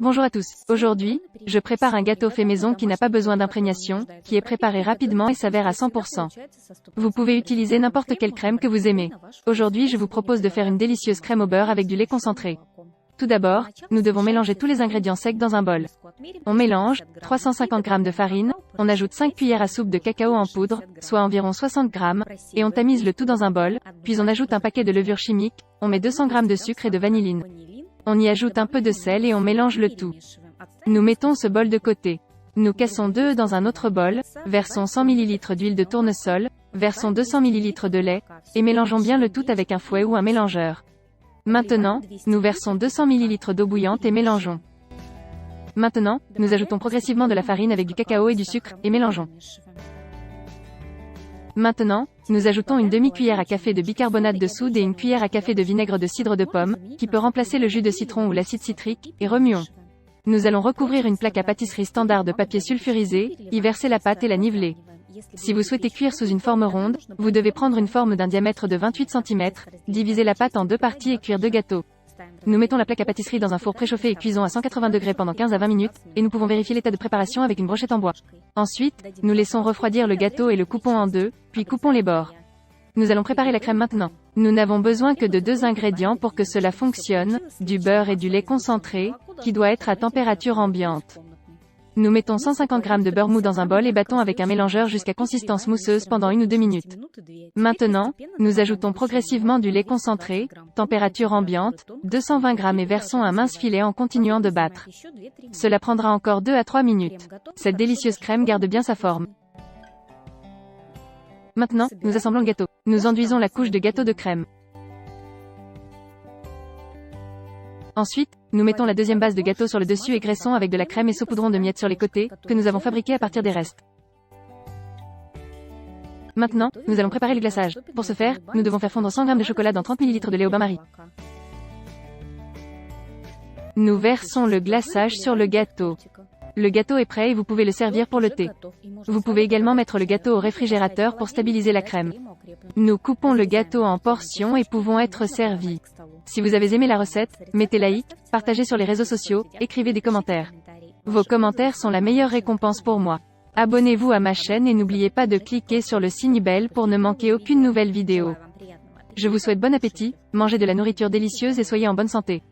Bonjour à tous. Aujourd'hui, je prépare un gâteau fait maison qui n'a pas besoin d'imprégnation, qui est préparé rapidement et s'avère à 100%. Vous pouvez utiliser n'importe quelle crème que vous aimez. Aujourd'hui, je vous propose de faire une délicieuse crème au beurre avec du lait concentré. Tout d'abord, nous devons mélanger tous les ingrédients secs dans un bol. On mélange 350 g de farine, on ajoute 5 cuillères à soupe de cacao en poudre, soit environ 60 g, et on tamise le tout dans un bol, puis on ajoute un paquet de levure chimique, on met 200 g de sucre et de vanilline. On y ajoute un peu de sel et on mélange le tout. Nous mettons ce bol de côté. Nous cassons 2 œufs dans un autre bol, versons 100 ml d'huile de tournesol, versons 200 ml de lait, et mélangeons bien le tout avec un fouet ou un mélangeur. Maintenant, nous versons 200 ml d'eau bouillante et mélangeons. Maintenant, nous ajoutons progressivement de la farine avec du cacao et du sucre, et mélangeons. Maintenant, nous ajoutons une demi-cuillère à café de bicarbonate de soude et une cuillère à café de vinaigre de cidre de pomme, qui peut remplacer le jus de citron ou l'acide citrique, et remuons. Nous allons recouvrir une plaque à pâtisserie standard de papier sulfurisé, y verser la pâte et la niveler. Si vous souhaitez cuire sous une forme ronde, vous devez prendre une forme d'un diamètre de 28 cm, diviser la pâte en 2 parties et cuire 2 gâteaux. Nous mettons la plaque à pâtisserie dans un four préchauffé et cuisons à 180 degrés pendant 15 à 20 minutes, et nous pouvons vérifier l'état de préparation avec une brochette en bois. Ensuite, nous laissons refroidir le gâteau et le coupons en deux, puis coupons les bords. Nous allons préparer la crème maintenant. Nous n'avons besoin que de 2 ingrédients pour que cela fonctionne, du beurre et du lait concentré, qui doit être à température ambiante. Nous mettons 150 g de beurre mou dans un bol et battons avec un mélangeur jusqu'à consistance mousseuse pendant 1 ou 2 minutes. Maintenant, nous ajoutons progressivement du lait concentré, température ambiante, 220 g et versons un mince filet en continuant de battre. Cela prendra encore 2 à 3 minutes. Cette délicieuse crème garde bien sa forme. Maintenant, nous assemblons le gâteau. Nous enduisons la couche de gâteau de crème. Ensuite, nous mettons la deuxième base de gâteau sur le dessus et graissons avec de la crème et saupoudrons de miettes sur les côtés, que nous avons fabriqué à partir des restes. Maintenant, nous allons préparer le glaçage. Pour ce faire, nous devons faire fondre 100 g de chocolat dans 30 ml de lait au bain-marie. Nous versons le glaçage sur le gâteau. Le gâteau est prêt et vous pouvez le servir pour le thé. Vous pouvez également mettre le gâteau au réfrigérateur pour stabiliser la crème. Nous coupons le gâteau en portions et pouvons être servis. Si vous avez aimé la recette, mettez like, partagez sur les réseaux sociaux, écrivez des commentaires. Vos commentaires sont la meilleure récompense pour moi. Abonnez-vous à ma chaîne et n'oubliez pas de cliquer sur le signe bell pour ne manquer aucune nouvelle vidéo. Je vous souhaite bon appétit, mangez de la nourriture délicieuse et soyez en bonne santé.